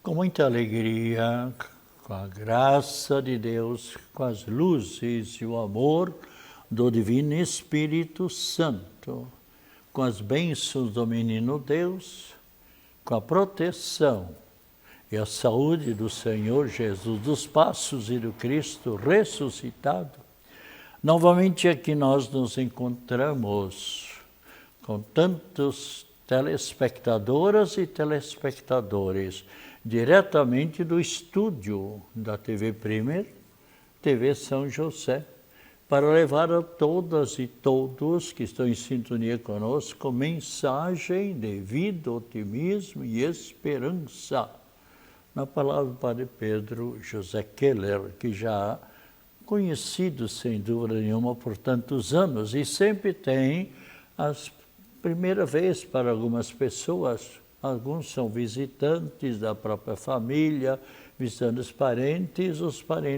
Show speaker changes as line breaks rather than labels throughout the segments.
Com muita alegria, com a graça de Deus, com as luzes e o amor do Divino Espírito Santo, com as bênçãos do Menino Deus, com a proteção e a saúde do Senhor Jesus, dos passos e do Cristo ressuscitado, novamente aqui nós nos encontramos com tantos telespectadoras e telespectadores, diretamente do estúdio da TV Primer, TV São José, para levar a todas e todos que estão em sintonia conosco mensagem de vida, otimismo e esperança. Na palavra do Padre Pedro José Keller, que já conhecido sem dúvida nenhuma por tantos anos e sempre tem as primeira vez para algumas pessoas. Alguns são visitantes da própria família, visitando os parentes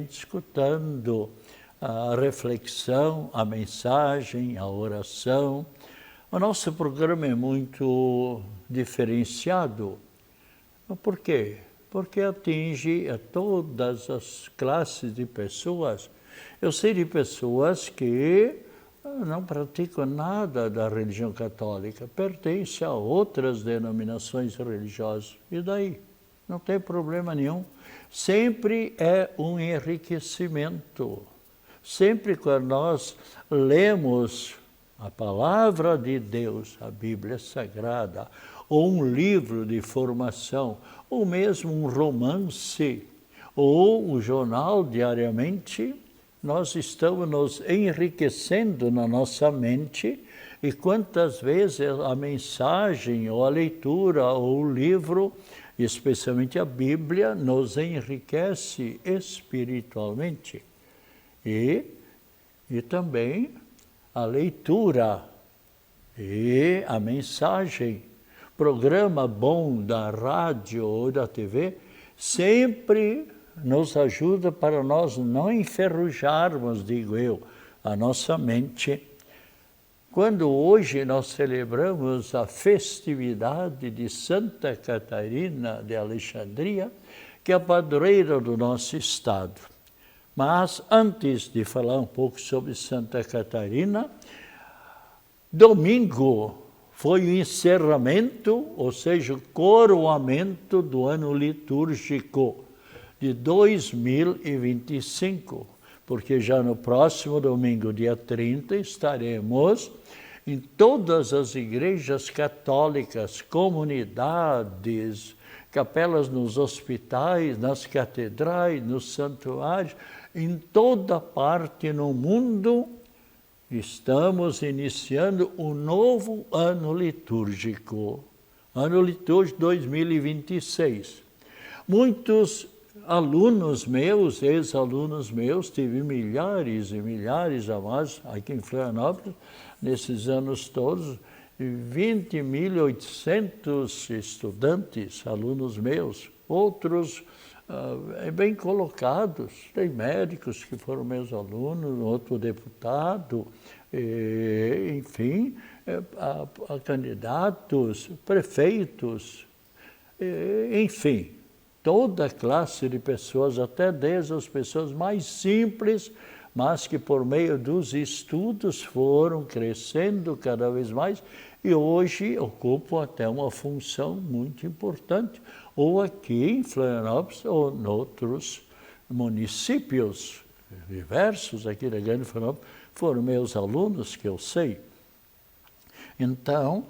escutando a reflexão, a mensagem, a oração. O nosso programa é muito diferenciado. Por quê? Porque atinge a todas as classes de pessoas. Eu sei de pessoas que não praticam nada da religião católica, pertencem a outras denominações religiosas. E daí? Não tem problema nenhum. Sempre é um enriquecimento. Sempre quando nós lemos a palavra de Deus, a Bíblia Sagrada, ou um livro de formação, ou mesmo um romance, ou um jornal diariamente, nós estamos nos enriquecendo na nossa mente, e quantas vezes a mensagem, ou a leitura, ou o livro, especialmente a Bíblia, nos enriquece espiritualmente. E também a leitura e a mensagem, programa bom da rádio ou da TV, sempre nos ajuda para nós não enferrujarmos, digo eu, a nossa mente. Quando hoje nós celebramos a festividade de Santa Catarina de Alexandria, que é a padroeira do nosso estado. Mas antes de falar um pouco sobre Santa Catarina, domingo foi o encerramento, ou seja, o coroamento do ano litúrgico de 2025, porque já no próximo domingo, dia 30, estaremos em todas as igrejas católicas, comunidades, capelas nos hospitais, nas catedrais, nos santuários, em toda parte no mundo. Estamos iniciando um novo ano litúrgico 2026. Muitos alunos meus, ex-alunos meus, tive milhares e milhares a mais aqui em Florianópolis, nesses anos todos, 20.800 estudantes, alunos meus, outros bem colocados, tem médicos que foram meus alunos, outro deputado, enfim, a candidatos, prefeitos, enfim, toda classe de pessoas, até desde as pessoas mais simples, mas que por meio dos estudos foram crescendo cada vez mais e hoje ocupam até uma função muito importante, ou aqui em Florianópolis ou em outros municípios diversos aqui da Grande Florianópolis, foram meus alunos, que eu sei. Então,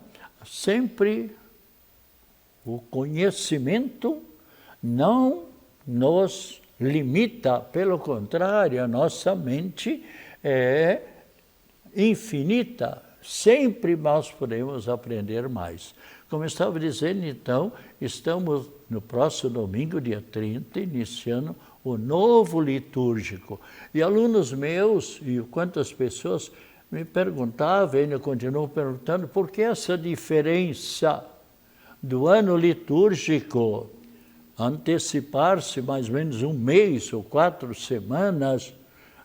sempre o conhecimento não nos limita, pelo contrário, a nossa mente é infinita, sempre nós podemos aprender mais. Como eu estava dizendo, então, estamos no próximo domingo, dia 30, iniciando o novo litúrgico. E alunos meus, e quantas pessoas me perguntavam, e ainda continuam perguntando, por que essa diferença do ano litúrgico antecipar-se mais ou menos um mês ou 4 semanas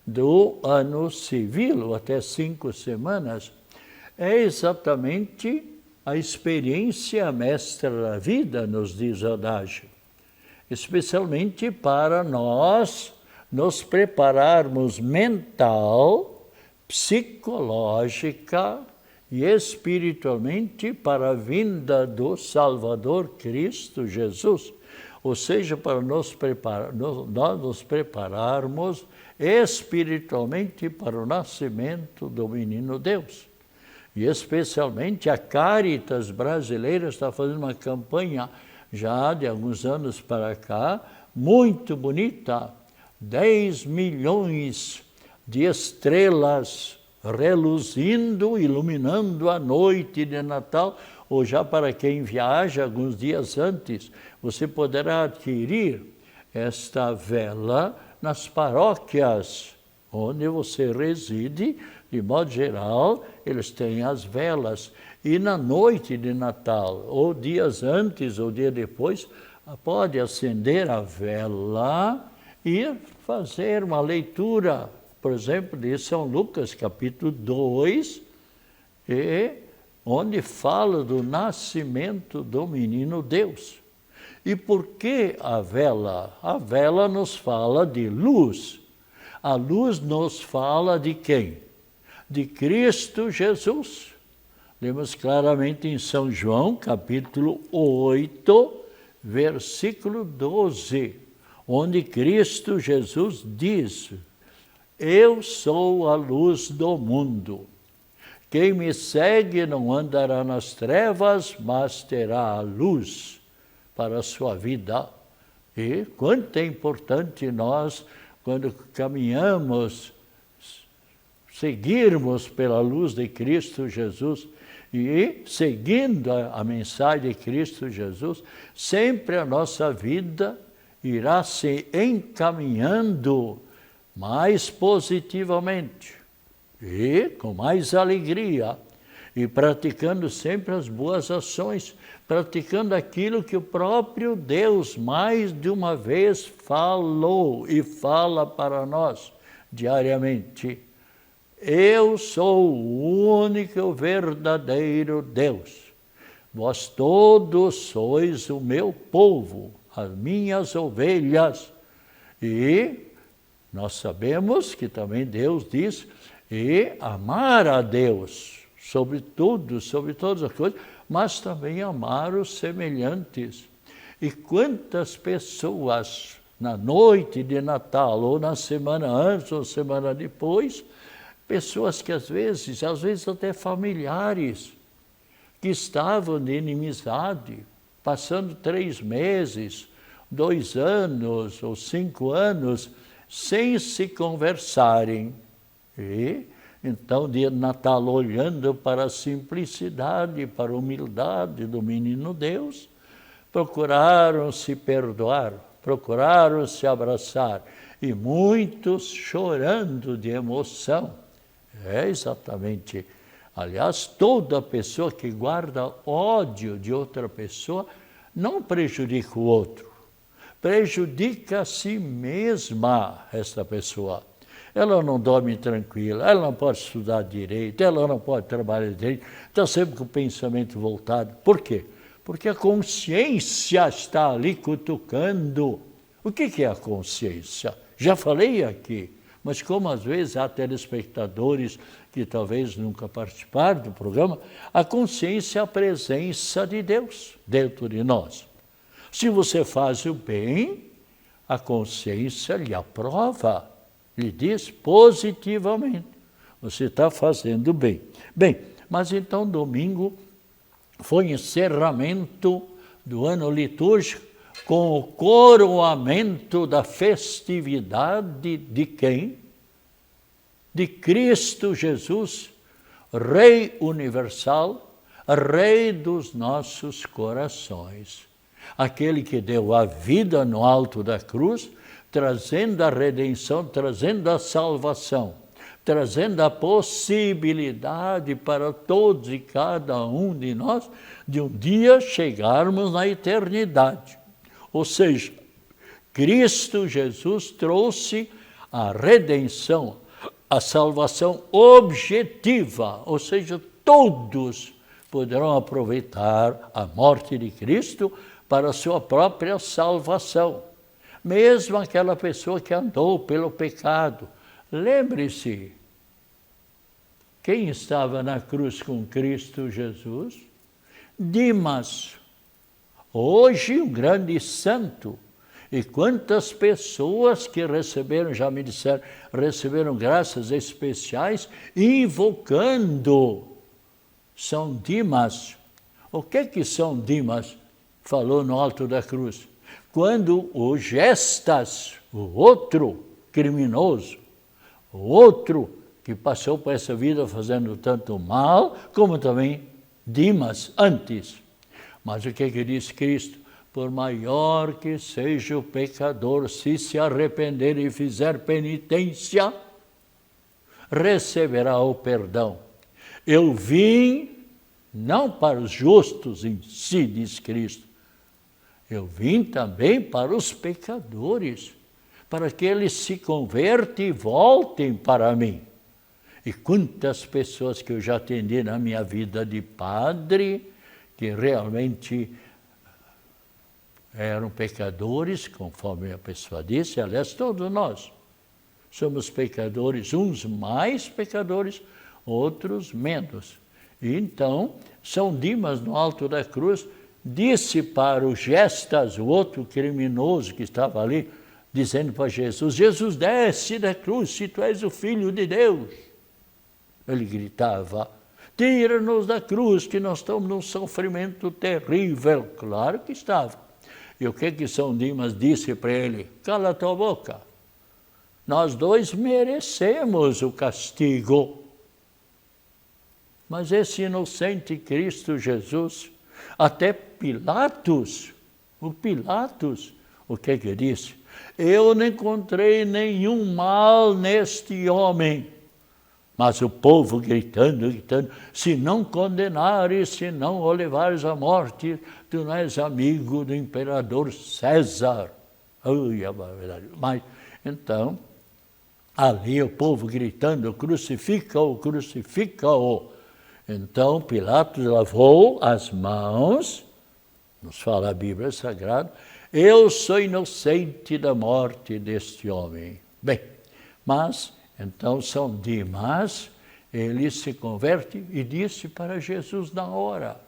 do ano civil, ou até 5 semanas, é exatamente a experiência mestra da vida, nos diz o adágio. especialmente para nós nos prepararmos mental, psicológica e espiritualmente para a vinda do Salvador Cristo Jesus. Ou seja, para nós nos prepararmos espiritualmente para o nascimento do menino Deus. E especialmente a Caritas brasileira está fazendo uma campanha já de alguns anos para cá, muito bonita, 10 milhões de estrelas reluzindo, iluminando a noite de Natal, ou já para quem viaja alguns dias antes, você poderá adquirir esta vela nas paróquias onde você reside. De modo geral, eles têm as velas. E na noite de Natal, ou dias antes ou dia depois, pode acender a vela e fazer uma leitura, por exemplo, de São Lucas, capítulo 2, onde fala do nascimento do menino Deus. E por que a vela? A vela nos fala de luz. A luz nos fala de quem? De Cristo Jesus. Lemos claramente em São João, capítulo 8, versículo 12, onde Cristo Jesus diz: eu sou a luz do mundo. Quem me segue não andará nas trevas, mas terá a luz para a sua vida. E quanto é importante nós, quando caminhamos, seguirmos pela luz de Cristo Jesus e seguindo a mensagem de Cristo Jesus, sempre a nossa vida irá se encaminhando mais positivamente e com mais alegria, e praticando sempre as boas ações, praticando aquilo que o próprio Deus mais de uma vez falou e fala para nós diariamente. Eu sou o único e verdadeiro Deus. Vós todos sois o meu povo, as minhas ovelhas. E nós sabemos que também Deus diz, e amar a Deus, sobre tudo, sobre todas as coisas, mas também amar os semelhantes. E quantas pessoas, na noite de Natal, ou na semana antes, ou semana depois, pessoas que às vezes até familiares, que estavam de inimizade, passando 3 meses, 2 anos ou 5 anos, sem se conversarem. E então, dia de Natal, olhando para a simplicidade, para a humildade do menino Deus, procuraram se perdoar, procuraram se abraçar, e muitos chorando de emoção. É exatamente. Aliás, toda pessoa que guarda ódio de outra pessoa não prejudica o outro, prejudica a si mesma esta pessoa. Ela não dorme tranquila, ela não pode estudar direito, ela não pode trabalhar direito, está sempre com o pensamento voltado. Por quê? Porque a consciência está ali cutucando. O que é a consciência? Já falei aqui. Mas como às vezes há telespectadores que talvez nunca participaram do programa, a consciência é a presença de Deus dentro de nós. Se você faz o bem, a consciência lhe aprova, lhe diz positivamente, você está fazendo bem. Bem, mas então domingo foi encerramento do ano litúrgico, com o coroamento da festividade de quem? De Cristo Jesus, Rei universal, Rei dos nossos corações. Aquele que deu a vida no alto da cruz, trazendo a redenção, trazendo a salvação, trazendo a possibilidade para todos e cada um de nós de um dia chegarmos na eternidade. Ou seja, Cristo Jesus trouxe a redenção, a salvação objetiva, ou seja, todos poderão aproveitar a morte de Cristo para a sua própria salvação. Mesmo aquela pessoa que andou pelo pecado. Lembre-se, quem estava na cruz com Cristo Jesus? Dimas, hoje um grande santo. E quantas pessoas que receberam, já me disseram, receberam graças especiais, invocando São Dimas. O que São Dimas falou no alto da cruz? Quando o Gestas, o outro criminoso, o outro que passou por essa vida fazendo tanto mal, como também Dimas antes. Mas o que diz Cristo? Por maior que seja o pecador, se arrepender e fizer penitência, receberá o perdão. Eu vim não para os justos em si, diz Cristo. Eu vim também para os pecadores, para que eles se convertam e voltem para mim. E quantas pessoas que eu já atendi na minha vida de padre, que realmente eram pecadores, conforme a pessoa disse, aliás, todos nós somos pecadores, uns mais pecadores, outros menos. E então, São Dimas, no alto da cruz, disse para o Gestas, o outro criminoso que estava ali, dizendo para Jesus, Jesus, desce da cruz, se tu és o Filho de Deus. Ele gritava, tira-nos da cruz, que nós estamos num sofrimento terrível. Claro que estava. E o que São Dimas disse para ele? Cala tua boca. Nós dois merecemos o castigo. Mas esse inocente Cristo Jesus, até Pilatos, o que disse? Eu não encontrei nenhum mal neste homem. Mas o povo gritando, se não condenares, se não o levares à morte, tu não és amigo do imperador César. Ai, a verdade. Mas, então, ali o povo gritando, crucifica-o, crucifica-o. Então, Pilatos lavou as mãos, nos fala a Bíblia Sagrada, eu sou inocente da morte deste homem. Bem, mas... Então, São Dimas, ele se converte e disse para Jesus na hora,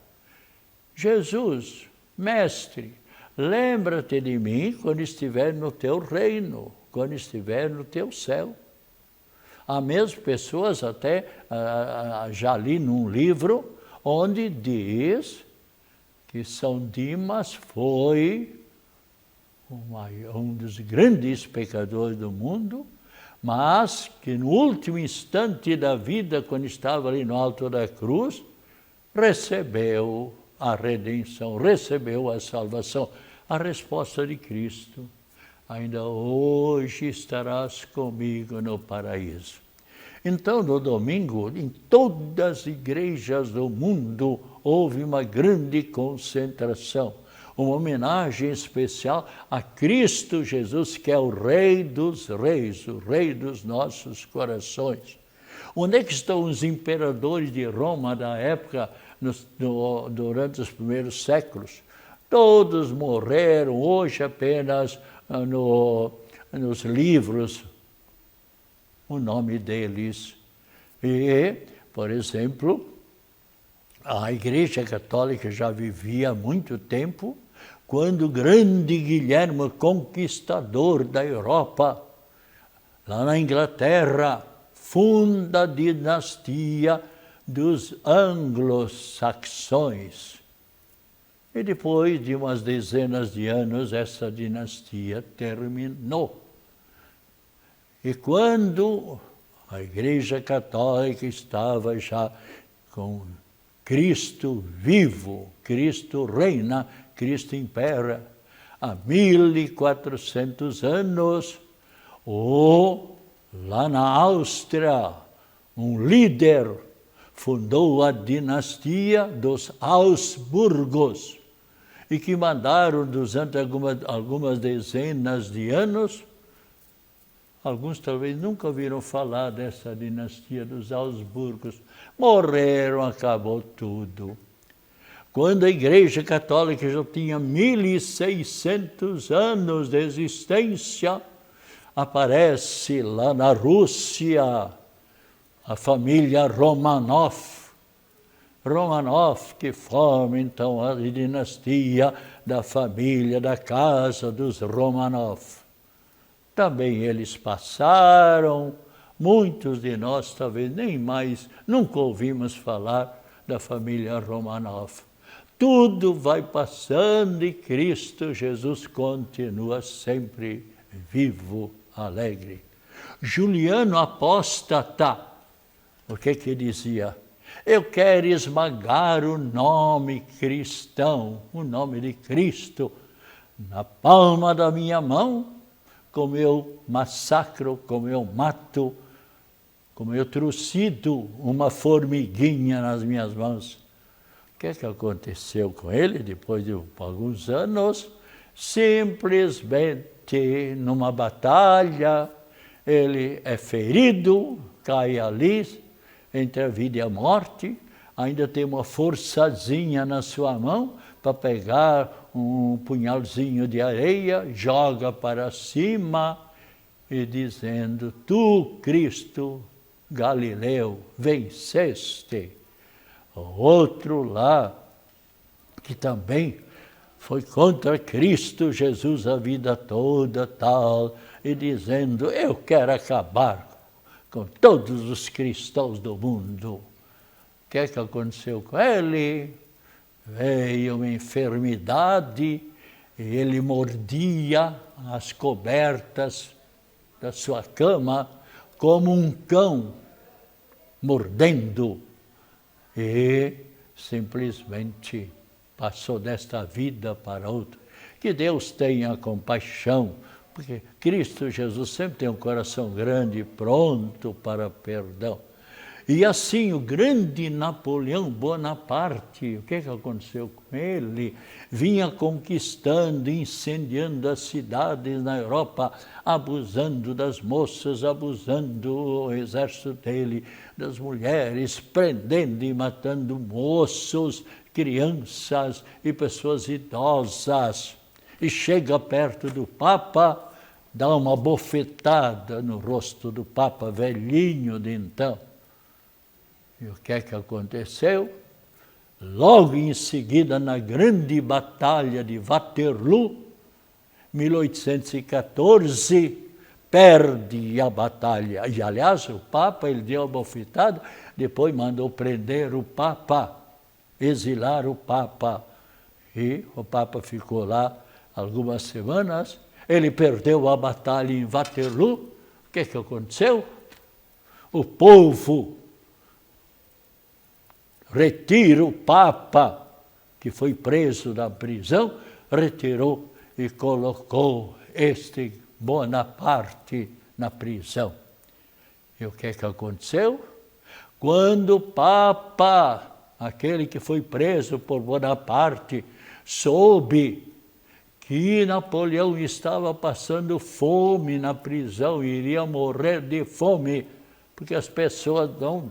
Jesus, mestre, lembra-te de mim quando estiver no teu reino, quando estiver no teu céu. Há mesmo pessoas, até já li num livro, onde diz que São Dimas foi um dos grandes pecadores do mundo, mas que no último instante da vida, quando estava ali no alto da cruz, recebeu a redenção, recebeu a salvação. A resposta de Cristo, ainda hoje estarás comigo no paraíso. Então, no domingo, em todas as igrejas do mundo, houve uma grande concentração, uma homenagem especial a Cristo Jesus, que é o Rei dos Reis, o Rei dos nossos corações. Onde é que estão os imperadores de Roma da época, durante os primeiros séculos? Todos morreram, hoje apenas nos livros o nome deles. E, por exemplo, a Igreja Católica já vivia há muito tempo, quando o grande Guilherme, conquistador da Europa, lá na Inglaterra, funda a dinastia dos anglo-saxões. E depois de umas dezenas de anos, essa dinastia terminou. E quando a Igreja Católica estava já com Cristo vivo, Cristo reina, Cristo impera, há 1400 anos, lá na Áustria, um líder fundou a dinastia dos Habsburgos, e que mandaram durante algumas dezenas de anos, alguns talvez nunca ouviram falar dessa dinastia dos Habsburgos, morreram, acabou tudo. quando a Igreja Católica já tinha 1600 anos de existência, aparece lá na Rússia a família Romanov. Romanov, que forma então a dinastia da família, da casa dos Romanov. Também eles passaram, muitos de nós talvez nem mais, nunca ouvimos falar da família Romanov. Tudo vai passando e Cristo Jesus continua sempre vivo, alegre. Juliano apóstata, o que dizia? Eu quero esmagar o nome cristão, o nome de Cristo, na palma da minha mão, como eu massacro, como eu mato, como eu trucido uma formiguinha nas minhas mãos. O que aconteceu com ele depois de alguns anos? Simplesmente numa batalha, ele é ferido, cai ali, entre a vida e a morte, ainda tem uma forçazinha na sua mão para pegar um punhalzinho de areia, joga para cima e dizendo, tu, Cristo, Galileu, venceste. O outro lá, que também foi contra Cristo Jesus a vida toda, tal, e dizendo, eu quero acabar com todos os cristãos do mundo. O que aconteceu com ele? Veio uma enfermidade e ele mordia as cobertas da sua cama como um cão mordendo e simplesmente passou desta vida para outra. Que Deus tenha compaixão, porque Cristo Jesus sempre tem um coração grande e pronto para perdão. E assim o grande Napoleão Bonaparte, o que aconteceu com ele? Vinha conquistando, incendiando as cidades na Europa, abusando das moças, abusando o exército dele, das mulheres, prendendo e matando moços, crianças e pessoas idosas. E chega perto do Papa, dá uma bofetada no rosto do Papa, velhinho de então. E o que aconteceu? Logo em seguida, na grande batalha de Waterloo, 1814, perde a batalha. E, aliás, o Papa, ele deu a bofetada, depois mandou prender o Papa, exilar o Papa. E o Papa ficou lá algumas semanas, ele perdeu a batalha em Waterloo. O que aconteceu? O povo retira o Papa, que foi preso da prisão, retirou e colocou este Bonaparte na prisão. E o que aconteceu? Quando o Papa, aquele que foi preso por Bonaparte, soube que Napoleão estava passando fome na prisão, iria morrer de fome, porque as pessoas não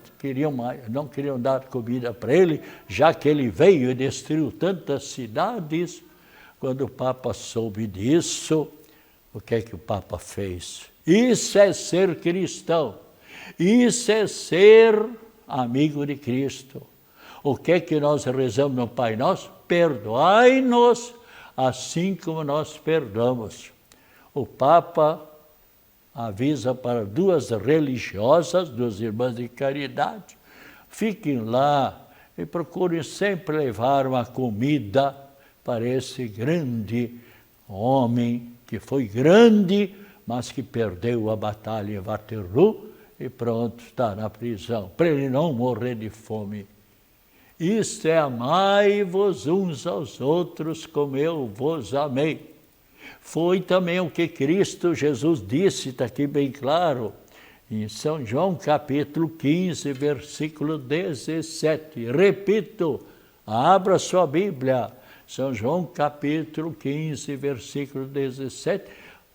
queriam dar comida para ele, já que ele veio e destruiu tantas cidades. Quando o Papa soube disso, o que o Papa fez? Isso é ser cristão, isso é ser amigo de Cristo. O que nós rezamos no Pai Nosso? Perdoai-nos, assim como nós perdoamos. O Papa avisa para duas religiosas, duas irmãs de caridade, fiquem lá e procurem sempre levar uma comida para esse grande homem, que foi grande, mas que perdeu a batalha em Waterloo e pronto, está na prisão, para ele não morrer de fome. Isto é, amai-vos uns aos outros como eu vos amei. Foi também o que Cristo Jesus disse, está aqui bem claro, em São João capítulo 15, versículo 17. Repito, abra sua Bíblia, São João capítulo 15, versículo 17.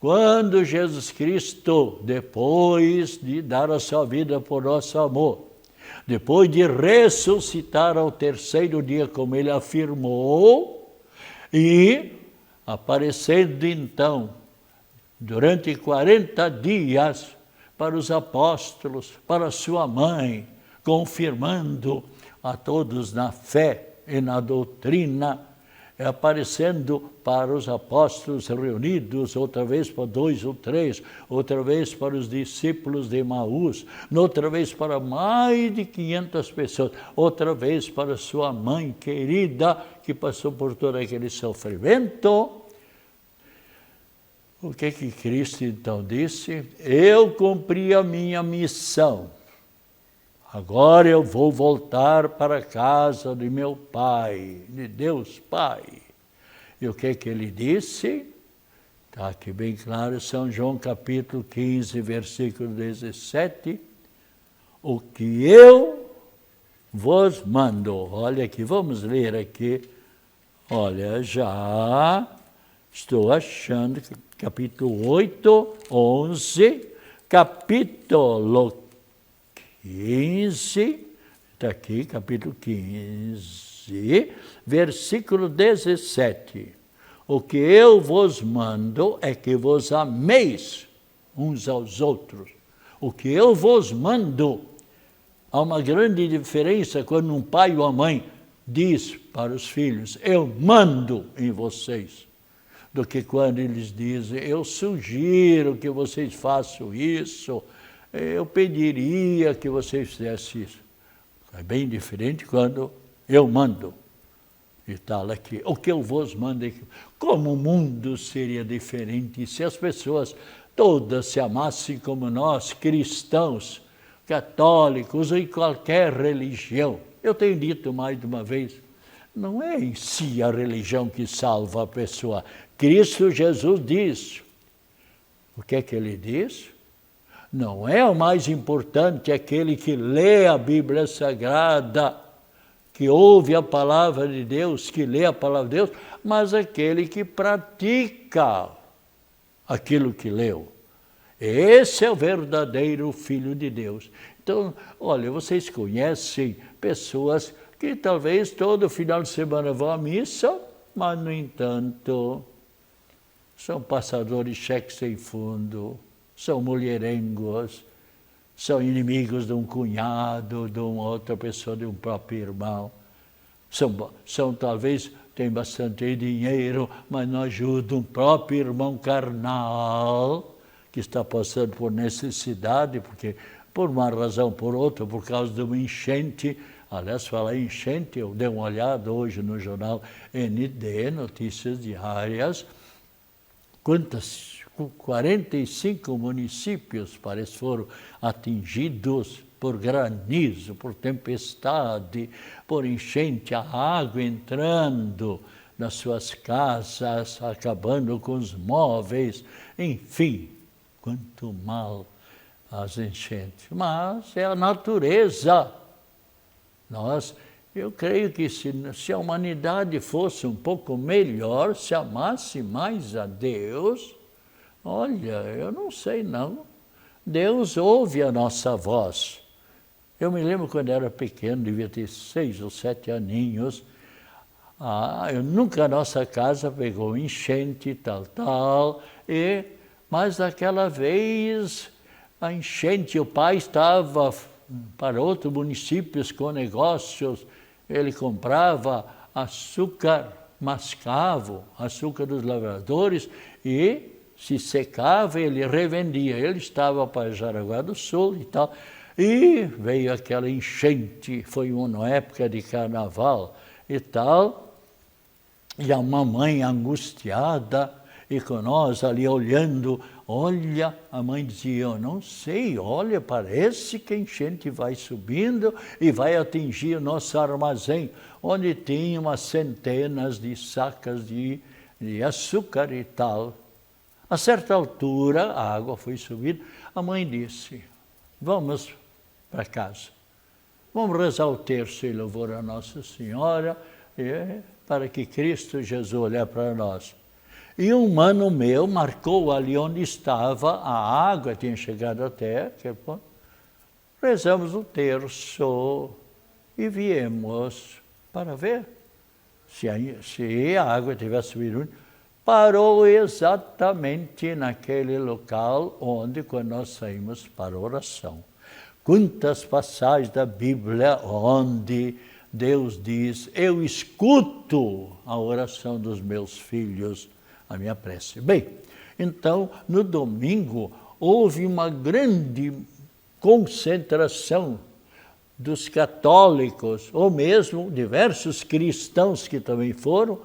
Quando Jesus Cristo, depois de dar a sua vida por nosso amor, Depois de ressuscitar ao terceiro dia, como ele afirmou, e aparecendo então, durante 40 dias, para os apóstolos, para sua mãe, confirmando a todos na fé e na doutrina, aparecendo para os apóstolos reunidos, outra vez para 2 ou 3, outra vez para os discípulos de Emaús, outra vez para mais de 500 pessoas, outra vez para sua mãe querida, que passou por todo aquele sofrimento. O que Cristo então disse? Eu cumpri a minha missão. Agora eu vou voltar para a casa de meu Pai, de Deus Pai. E o que ele disse? Está aqui bem claro, São João capítulo 15, versículo 17. O que eu vos mando. Olha aqui, vamos ler aqui. Olha, já estou achando que capítulo 8, 11, capítulo 15, está aqui, capítulo 15, versículo 17. O que eu vos mando é que vos ameis uns aos outros. O que eu vos mando. Há uma grande diferença quando um pai ou uma mãe diz para os filhos, eu mando em vocês, do que quando eles dizem, eu sugiro que vocês façam isso, eu pediria que vocês fizessem isso. É bem diferente quando eu mando. E tal aqui, o que eu vos mando aqui. Como o mundo seria diferente se as pessoas todas se amassem como nós, cristãos, católicos ou em qualquer religião. Eu tenho dito mais de uma vez, não é em si a religião que salva a pessoa. Cristo Jesus diz. O que é que ele diz? Não é o mais importante aquele que lê a Bíblia Sagrada, que ouve a palavra de Deus, que lê a palavra de Deus, mas aquele que pratica aquilo que leu. Esse é o verdadeiro Filho de Deus. Então, olha, vocês conhecem pessoas que talvez todo final de semana vão à missa, mas, no entanto, são passadores de cheque sem fundo, são mulherengos, são inimigos de um cunhado, de uma outra pessoa, de um próprio irmão. São talvez, têm bastante dinheiro, mas não ajudam um próprio irmão carnal, que está passando por necessidade, porque por uma razão ou por outra, por causa de uma enchente. Aliás, falar em enchente, eu dei uma olhada hoje no jornal ND, Notícias Diárias, quantas 45 municípios, parece, foram atingidos por granizo, por tempestade, por enchente, a água entrando nas suas casas, acabando com os móveis, enfim, quanto mal as enchentes. Mas é a natureza. Eu creio que se a humanidade fosse um pouco melhor, se amasse mais a Deus, olha, eu não sei não. Deus ouve a nossa voz. Eu me lembro quando era pequeno, devia ter 6 ou 7 aninhos. Nunca a nossa casa pegou enchente, tal. Mas daquela vez, a enchente, o pai estava para outros municípios com negócios, ele comprava açúcar mascavo, açúcar dos lavradores, e se secava, ele revendia. Ele estava para Jaraguá do Sul e tal. E veio aquela enchente, foi uma época de carnaval e tal. E a mamãe angustiada, e com nós ali olhando, olha, a mãe dizia, eu não sei, olha, parece que a enchente vai subindo e vai atingir o nosso armazém, onde tinha umas centenas de sacas de açúcar e tal. A certa altura, a água foi subindo, a mãe disse, vamos para casa, vamos rezar o terço e louvor a Nossa Senhora, para que Cristo Jesus olhe para nós. E um mano meu marcou ali onde estava a água, tinha chegado até aquele ponto, rezamos o terço e viemos para ver se a água tivesse subido. Parou exatamente naquele local onde, quando nós saímos para a oração. Quantas passagens da Bíblia onde Deus diz: eu escuto a oração dos meus filhos, a minha prece. Bem, então, no domingo, houve uma grande concentração dos católicos, ou mesmo diversos cristãos que também foram,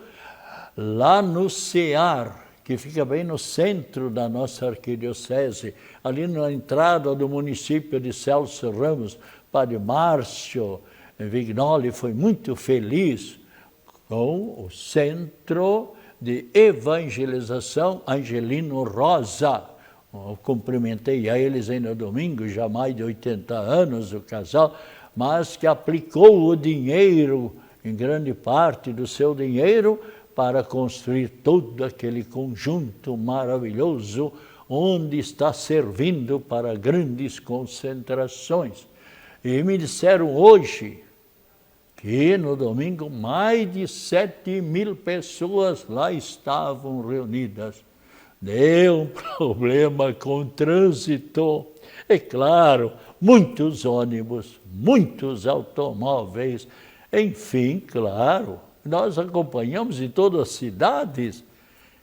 lá no CEAR, que fica bem no centro da nossa arquidiocese, ali na entrada do município de Celso Ramos. Padre Márcio Vignoli foi muito feliz com o Centro de Evangelização Angelino Rosa. Eu cumprimentei a eles aí no domingo, já mais de 80 anos, o casal, mas que aplicou o dinheiro, em grande parte do seu dinheiro, para construir todo aquele conjunto maravilhoso, onde está servindo para grandes concentrações. E me disseram hoje que no domingo mais de 7.000 pessoas lá estavam reunidas. Deu um problema com o trânsito. É claro, muitos ônibus, muitos automóveis, enfim, claro, nós acompanhamos em todas as cidades,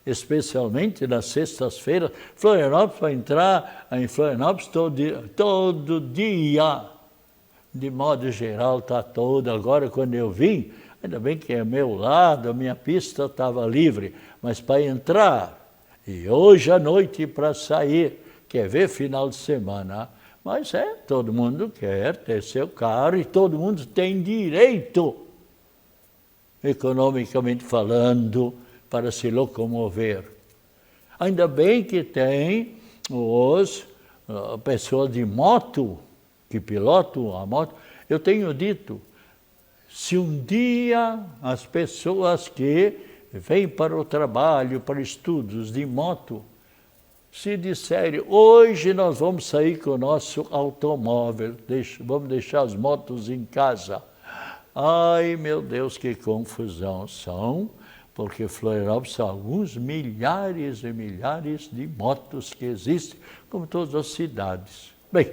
especialmente nas sextas-feiras. Florianópolis, para entrar em Florianópolis todo dia, de modo geral, está todo. Agora, quando eu vim, ainda bem que é meu lado, a minha pista estava livre, mas para entrar, e hoje à noite para sair, quer ver final de semana, mas todo mundo quer ter seu carro e todo mundo tem direito, economicamente falando, para se locomover. Ainda bem que tem pessoas de moto, que pilotam a moto. Eu tenho dito, se um dia as pessoas que vêm para o trabalho, para estudos de moto, se disserem, hoje nós vamos sair com o nosso automóvel, vamos deixar as motos em casa. Ai, meu Deus, que confusão são, porque Florianópolis são alguns milhares e milhares de motos que existem, como todas as cidades. Bem,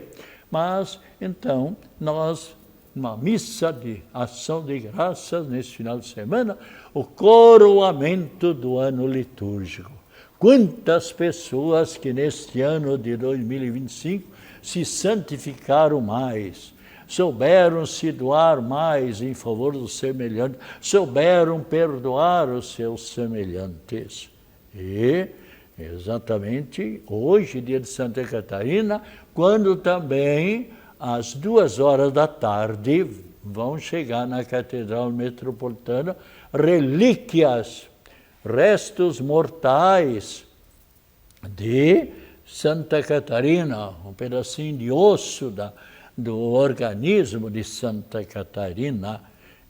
mas então nós, uma missa de ação de graças nesse final de semana, o coroamento do ano litúrgico. Quantas pessoas que neste ano de 2025 se santificaram mais, souberam se doar mais em favor dos semelhantes, souberam perdoar os seus semelhantes. E exatamente hoje, dia de Santa Catarina, quando também às 14h vão chegar na Catedral Metropolitana relíquias, restos mortais de Santa Catarina, um pedacinho de osso do organismo de Santa Catarina.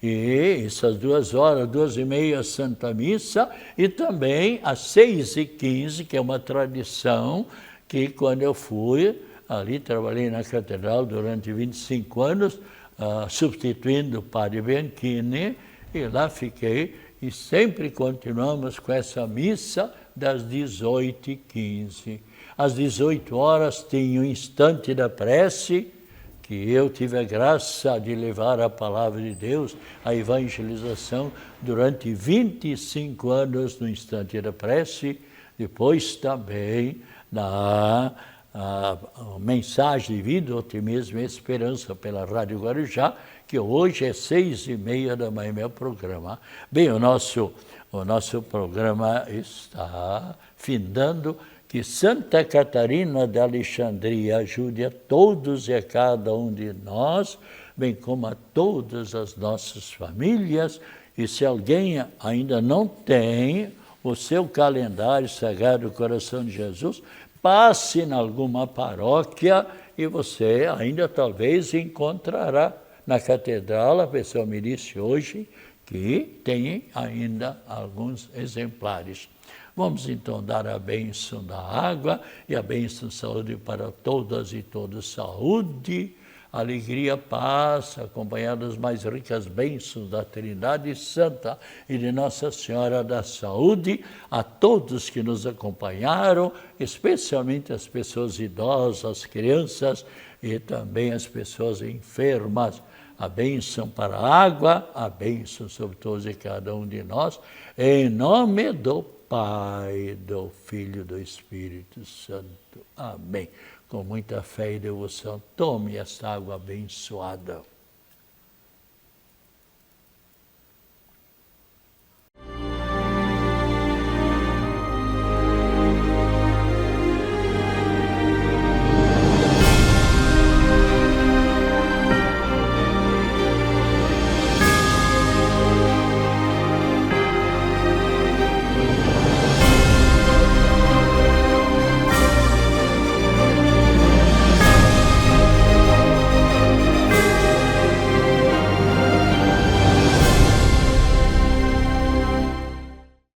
E essas 2h, 2h30, Santa Missa, e também às 6h15, que é uma tradição que quando eu fui, ali trabalhei na Catedral durante 25 anos, substituindo o Padre Bianchini, e lá fiquei, e sempre continuamos com essa missa das 18h15. Às 18h tinha o instante da prece, que eu tive a graça de levar a palavra de Deus, a evangelização, durante 25 anos no instante da prece, depois também na mensagem de vida, otimismo e esperança pela Rádio Guarujá, que hoje é 6h30 meu programa. Bem, o nosso programa está findando. Que Santa Catarina de Alexandria ajude a todos e a cada um de nós, bem como a todas as nossas famílias. E se alguém ainda não tem o seu calendário Sagrado Coração de Jesus, passe em alguma paróquia e você ainda talvez encontrará na catedral. A pessoa me disse hoje que tem ainda alguns exemplares. Vamos então dar a bênção da água e a bênção de saúde para todas e todos. Saúde, alegria, paz, acompanhado das mais ricas bênçãos da Trindade Santa e de Nossa Senhora da Saúde, a todos que nos acompanharam, especialmente as pessoas idosas, as crianças e também as pessoas enfermas. A bênção para a água, a bênção sobre todos e cada um de nós, em nome do Pai, do Filho e do Espírito Santo. Amém. Com muita fé e devoção, tome esta água abençoada.